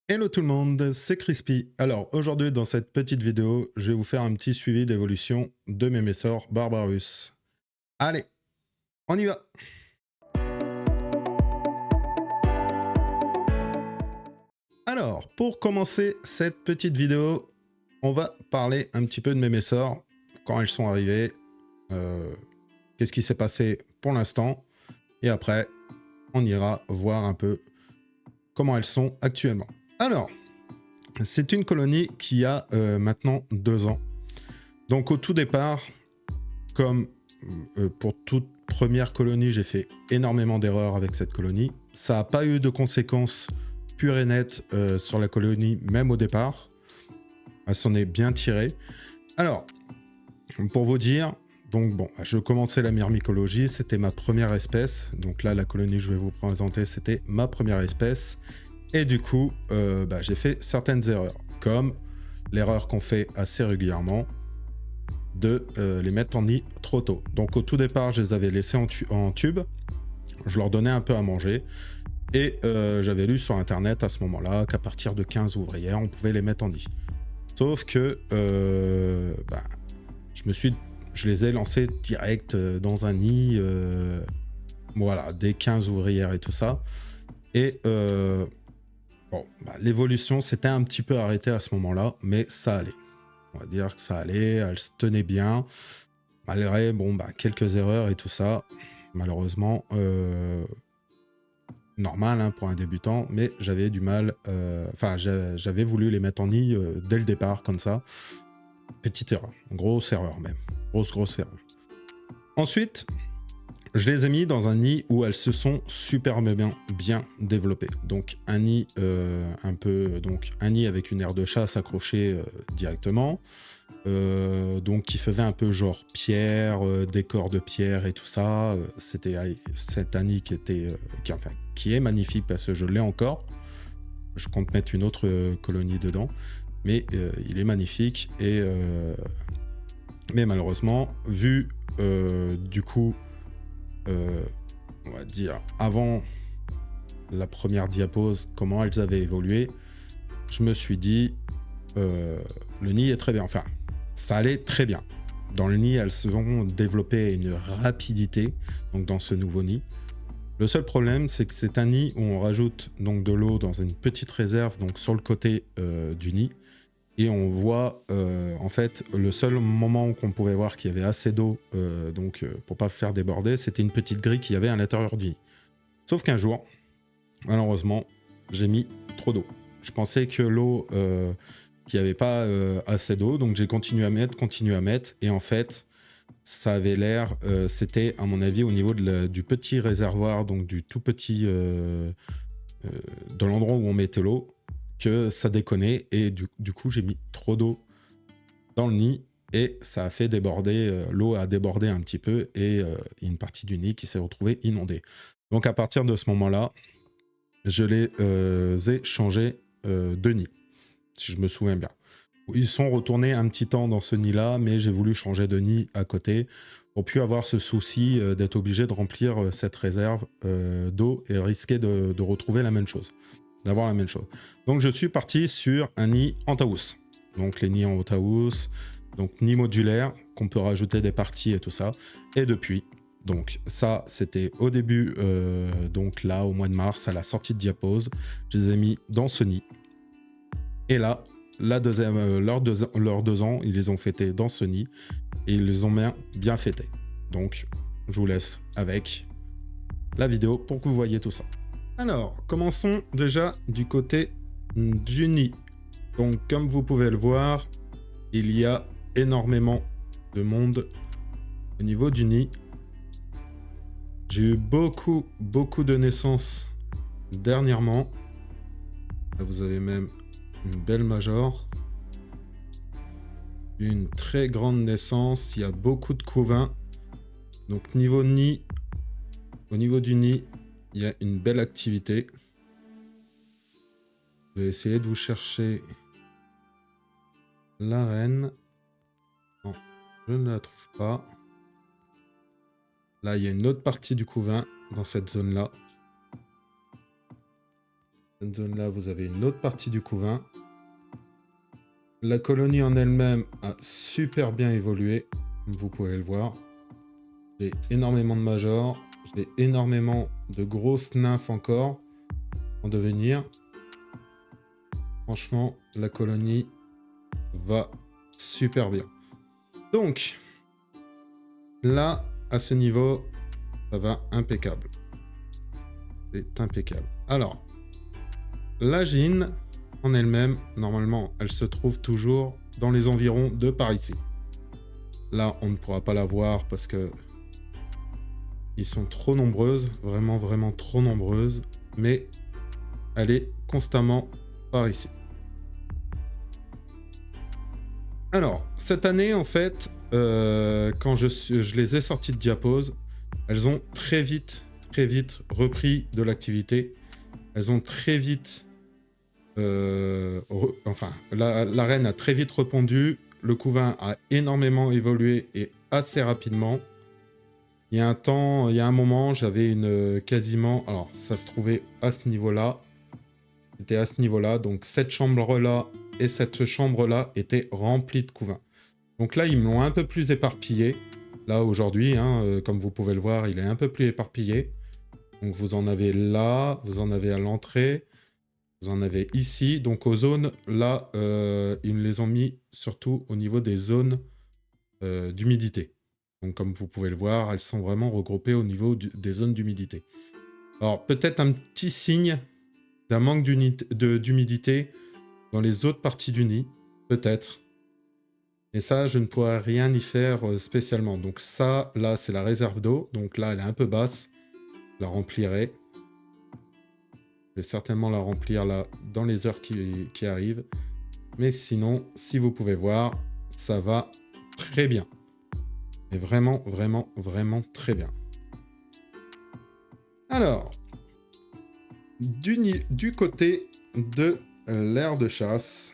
Hello tout le monde, c'est Crispy. Alors aujourd'hui dans cette petite vidéo, je vais vous faire un petit suivi d'évolution de mes Messor Barbarus. Allez, on y va. Alors, pour commencer cette petite vidéo, on va parler un petit peu de mes Messor, quand elles sont arrivées, euh, qu'est-ce qui s'est passé pour l'instant, et après, on ira voir un peu comment elles sont actuellement. Alors, c'est une colonie qui a maintenant 2 ans. Donc au tout départ, comme pour toute première colonie, j'ai fait énormément d'erreurs avec cette colonie. Ça n'a pas eu de conséquences pures et nettes sur la colonie, même au départ. Elle s'en est bien tirée. Alors, pour vous dire, donc bon, je commençais la myrmicologie, c'était ma première espèce. Donc là, la colonie que je vais vous présenter, c'était ma première espèce. Et du coup, j'ai fait certaines erreurs, comme l'erreur qu'on fait assez régulièrement, de les mettre en nid trop tôt. Donc au tout départ, je les avais laissés en tube, je leur donnais un peu à manger, et j'avais lu sur internet à ce moment-là qu'à partir de 15 ouvrières, on pouvait les mettre en nid. Sauf que je les ai lancés direct dans un nid, voilà, dès 15 ouvrières et tout ça. Et l'évolution s'était un petit peu arrêtée à ce moment-là, mais ça allait. On va dire que ça allait, elle se tenait bien. Malgré quelques erreurs et tout ça, malheureusement, normal hein, pour un débutant, mais j'avais du mal, j'avais voulu les mettre en nid dès le départ, comme ça. Petite erreur, grosse erreur même, grosse erreur. Ensuite, je les ai mis dans un nid où elles se sont super bien développées. Donc un nid un nid avec une aire de chasse accrochée directement. Donc qui faisait un peu genre pierre, décor de pierre et tout ça. C'était cet nid qui est magnifique parce que je l'ai encore. Je compte mettre une autre colonie dedans, mais il est magnifique mais malheureusement, vu du coup, on va dire avant la première diapose, comment elles avaient évolué, je me suis dit le nid est très bien. Enfin, ça allait très bien. Dans le nid, elles se sont développées à une rapidité, donc dans ce nouveau nid. Le seul problème, c'est que c'est un nid où on rajoute donc de l'eau dans une petite réserve, donc sur le côté du nid, et on voit en fait le seul moment qu'on pouvait voir qu'il y avait assez d'eau, pour pas faire déborder, c'était une petite grille qu'il y avait à l'intérieur du nid. Sauf qu'un jour, malheureusement, j'ai mis trop d'eau. Je pensais que l'eau qu'il n'y avait pas assez d'eau, donc j'ai continué à mettre, et en fait, ça avait l'air, c'était à mon avis au niveau du petit réservoir, donc du tout petit, de l'endroit où on mettait l'eau, que ça déconnait, et du coup j'ai mis trop d'eau dans le nid, et ça a fait déborder, l'eau a débordé un petit peu, et une partie du nid qui s'est retrouvée inondée. Donc à partir de ce moment-là, je les ai changés de nid, si je me souviens bien. Ils sont retournés un petit temps dans ce nid-là, mais j'ai voulu changer de nid à côté pour plus avoir ce souci d'être obligé de remplir cette réserve d'eau et risquer de retrouver la même chose, d'avoir la même chose. Donc je suis parti sur un nid en taous. Donc les nids en taous, donc nid modulaire, qu'on peut rajouter des parties et tout ça. Et depuis, donc ça c'était au début, donc là au mois de mars, à la sortie de diapose, je les ai mis dans ce nid. Et là, leurs 2 ans, ils les ont fêtés dans ce nid, et ils les ont bien fêtés. Donc, je vous laisse avec la vidéo pour que vous voyez tout ça. Alors, commençons déjà du côté du nid. Donc, comme vous pouvez le voir, il y a énormément de monde au niveau du nid. J'ai eu beaucoup de naissances dernièrement. Là, vous avez même une belle major. Une très grande naissance, il y a beaucoup de couvains. Donc niveau nid, au niveau du nid, il y a une belle activité. Je vais essayer de vous chercher la reine. Non, je ne la trouve pas. Là, il y a une autre partie du couvain dans cette zone-là. Cette zone-là, vous avez une autre partie du couvain. La colonie en elle-même a super bien évolué, comme vous pouvez le voir. J'ai énormément de majors, j'ai énormément de grosses nymphes encore en devenir. Franchement, la colonie va super bien. Donc, là, à ce niveau, ça va impeccable. C'est impeccable. Alors, la Gine, en elle-même, normalement, elle se trouve toujours dans les environs de par ici. Là, on ne pourra pas la voir parce que ils sont trop nombreuses, vraiment, vraiment trop nombreuses, mais elle est constamment par ici. Alors, cette année, en fait, quand je les ai sorties de Diapose, elles ont très vite repris de l'activité. Elles ont très vite... la reine a très vite répondu. Le couvain a énormément évolué et assez rapidement. Il y a un moment, j'avais une quasiment... Alors, ça se trouvait à ce niveau-là. C'était à ce niveau-là. Donc, cette chambre-là et cette chambre-là étaient remplies de couvains. Donc là, ils me l'ont un peu plus éparpillé. Là, aujourd'hui, comme vous pouvez le voir, il est un peu plus éparpillé. Donc, vous en avez là, vous en avez à l'entrée, vous en avez ici. Donc, aux zones, là, ils me les ont mis surtout au niveau des zones d'humidité. Donc, comme vous pouvez le voir, elles sont vraiment regroupées au niveau des zones d'humidité. Alors, peut-être un petit signe d'un manque d'humidité dans les autres parties du nid. Peut-être. Et ça, je ne pourrais rien y faire spécialement. Donc ça, là, c'est la réserve d'eau. Donc là, elle est un peu basse. Je la remplirai. Je vais certainement la remplir là dans les heures qui arrivent. Mais sinon, si vous pouvez voir, ça va très bien. Et vraiment, vraiment, vraiment très bien. Alors, du côté de l'aire de chasse,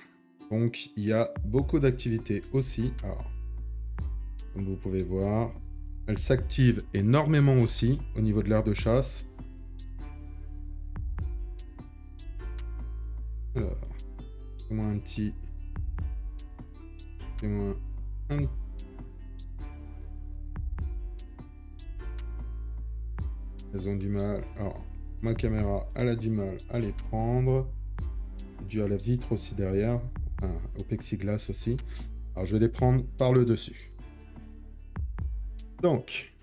donc il y a beaucoup d'activités aussi. Alors, comme vous pouvez voir, elle s'active énormément aussi au niveau de l'aire de chasse. Alors, fais-moi un petit... Fais-moi un... Elles ont du mal. Alors, ma caméra, elle a du mal à les prendre. C'est dû à la vitre aussi derrière. Enfin, au plexiglas aussi. Alors, je vais les prendre par le dessus. Donc,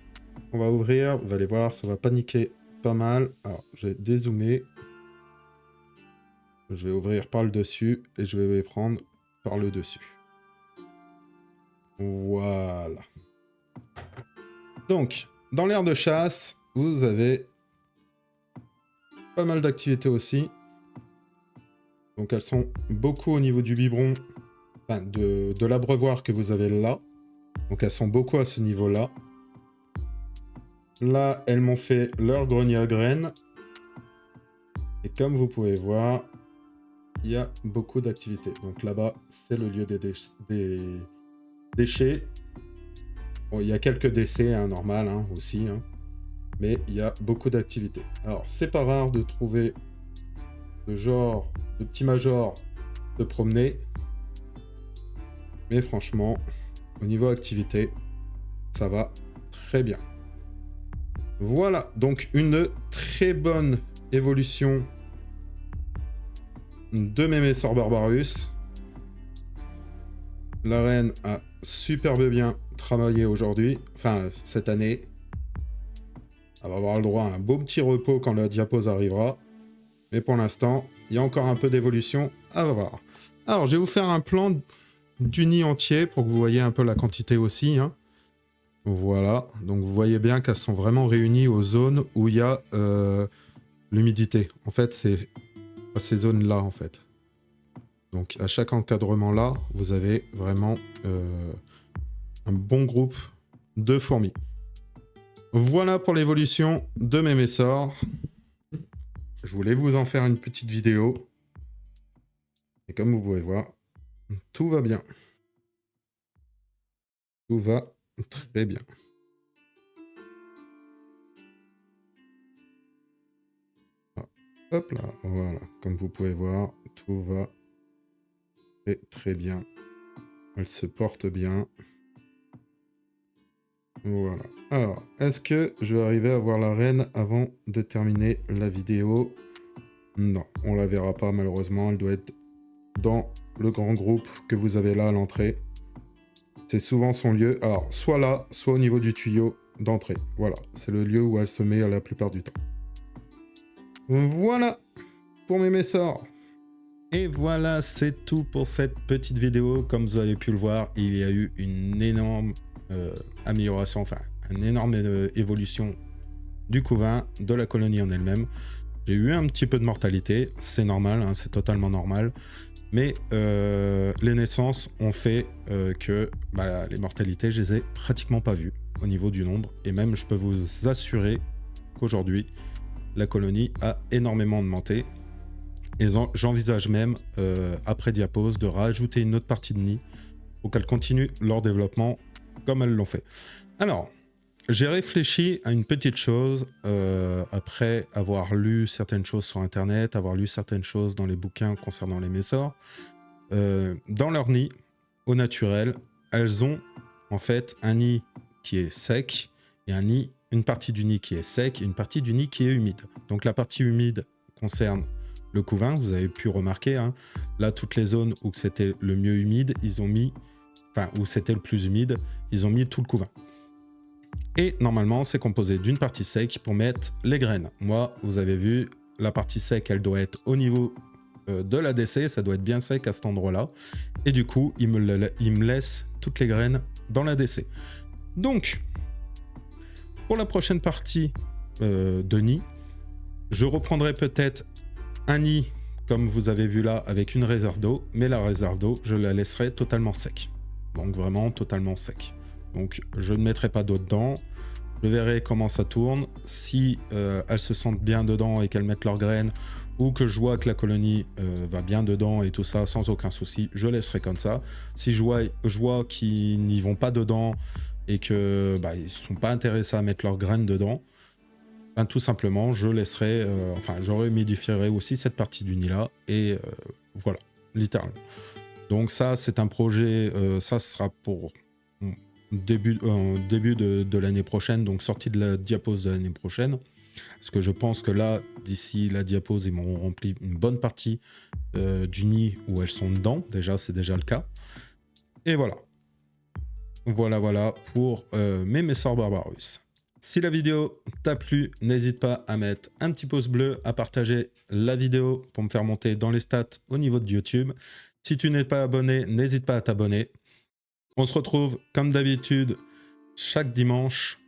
on va ouvrir. Vous allez voir, ça va paniquer pas mal. Alors, je vais dézoomer. Je vais ouvrir par le dessus et je vais les prendre par le dessus. Voilà. Donc, dans l'aire de chasse, vous avez pas mal d'activités aussi. Donc, elles sont beaucoup au niveau du biberon, enfin, de l'abreuvoir que vous avez là. Donc, elles sont beaucoup à ce niveau-là. Là, elles m'ont fait leur grenier à graines. Et comme vous pouvez voir, il y a beaucoup d'activités. Donc là-bas, c'est le lieu des déchets. Bon, il y a quelques décès, normal aussi. Mais il y a beaucoup d'activités. Alors, c'est pas rare de trouver ce genre de petits majors se promener. Mais franchement, au niveau activité, ça va très bien. Voilà, donc une très bonne évolution de Mémessor Barbarus. La reine a superbe bien travaillé aujourd'hui, enfin cette année. Elle va avoir le droit à un beau petit repos quand la diapose arrivera. Mais pour l'instant, il y a encore un peu d'évolution à voir. Alors, je vais vous faire un plan du nid entier pour que vous voyez un peu la quantité aussi. Voilà, donc vous voyez bien qu'elles sont vraiment réunies aux zones où il y a l'humidité. En fait, c'est à ces zones-là, en fait. Donc, à chaque encadrement là, vous avez vraiment un bon groupe de fourmis. Voilà pour l'évolution de mes Mémessor. Je voulais vous en faire une petite vidéo. Et comme vous pouvez voir, tout va bien. Tout va très bien. Hop là, voilà. Comme vous pouvez voir, tout va très très bien. Elle se porte bien. Voilà. Alors, est-ce que je vais arriver à voir la reine avant de terminer la vidéo? Non, on la verra pas malheureusement. Elle doit être dans le grand groupe que vous avez là à l'entrée. C'est souvent son lieu. Alors, soit là, soit au niveau du tuyau d'entrée. Voilà, c'est le lieu où elle se met la plupart du temps. Voilà pour mes messors. Et voilà, c'est tout pour cette petite vidéo. Comme vous avez pu le voir, il y a eu une énorme amélioration, enfin, une énorme évolution du couvain, de la colonie en elle-même. J'ai eu un petit peu de mortalité, c'est normal, hein, c'est totalement normal. Mais les naissances ont fait que les mortalités, je les ai pratiquement pas vues au niveau du nombre. Et même, je peux vous assurer qu'aujourd'hui, la colonie a énormément augmenté. Et j'envisage même, après Diapose, de rajouter une autre partie de nid pour qu'elles continuent leur développement comme elles l'ont fait. Alors, j'ai réfléchi à une petite chose après avoir lu certaines choses sur Internet, avoir lu certaines choses dans les bouquins concernant les messors. Dans leur nid, au naturel, elles ont en fait un nid qui est sec et une partie du nid qui est sec et une partie du nid qui est humide. Donc la partie humide concerne le couvain, vous avez pu remarquer, hein, là toutes les zones où c'était le mieux humide, ils ont mis, enfin où c'était le plus humide, ils ont mis tout le couvain. Et normalement, c'est composé d'une partie sec pour mettre les graines. Moi, vous avez vu, la partie sec, elle doit être au niveau de l'ADC, ça doit être bien sec à cet endroit-là. Et du coup, il me laisse toutes les graines dans l'ADC. Donc, pour la prochaine partie de nid, je reprendrai peut-être un nid, comme vous avez vu là, avec une réserve d'eau, mais la réserve d'eau, je la laisserai totalement sec. Donc vraiment totalement sec. Donc je ne mettrai pas d'eau dedans. Je verrai comment ça tourne. Si elles se sentent bien dedans et qu'elles mettent leurs graines, ou que je vois que la colonie va bien dedans et tout ça, sans aucun souci, je laisserai comme ça. Si je vois qu'ils n'y vont pas dedans et que ils ne sont pas intéressés à mettre leurs graines dedans, tout simplement, je laisserai, je remodifierai aussi cette partie du nid là, et voilà, littéralement. Donc ça, c'est un projet, ça sera pour début de l'année prochaine, donc sortie de la diapose de l'année prochaine, parce que je pense que là, d'ici la diapose, ils m'ont rempli une bonne partie du nid où elles sont dedans, déjà, c'est déjà le cas. Et voilà. Voilà pour mes messors Barbarus. Si la vidéo t'a plu, n'hésite pas à mettre un petit pouce bleu, à partager la vidéo pour me faire monter dans les stats au niveau de YouTube. Si tu n'es pas abonné, n'hésite pas à t'abonner. On se retrouve comme d'habitude chaque dimanche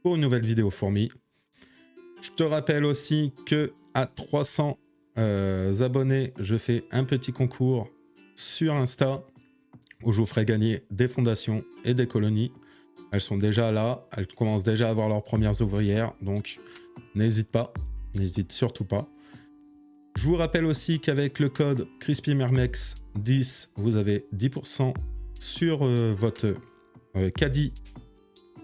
pour une nouvelle vidéo fourmi. Je te rappelle aussi que à 300 abonnés, je fais un petit concours sur Insta où je vous ferai gagner des fondations et des colonies. Elles sont déjà là, elles commencent déjà à avoir leurs premières ouvrières, donc n'hésite surtout pas. Je vous rappelle aussi qu'avec le code CrispyMermex10, vous avez 10% sur votre caddie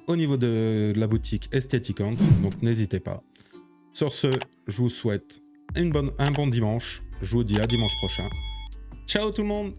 au niveau de la boutique Aesthetic Hunt, donc n'hésitez pas. Sur ce, je vous souhaite un bon dimanche, je vous dis à dimanche prochain. Ciao tout le monde!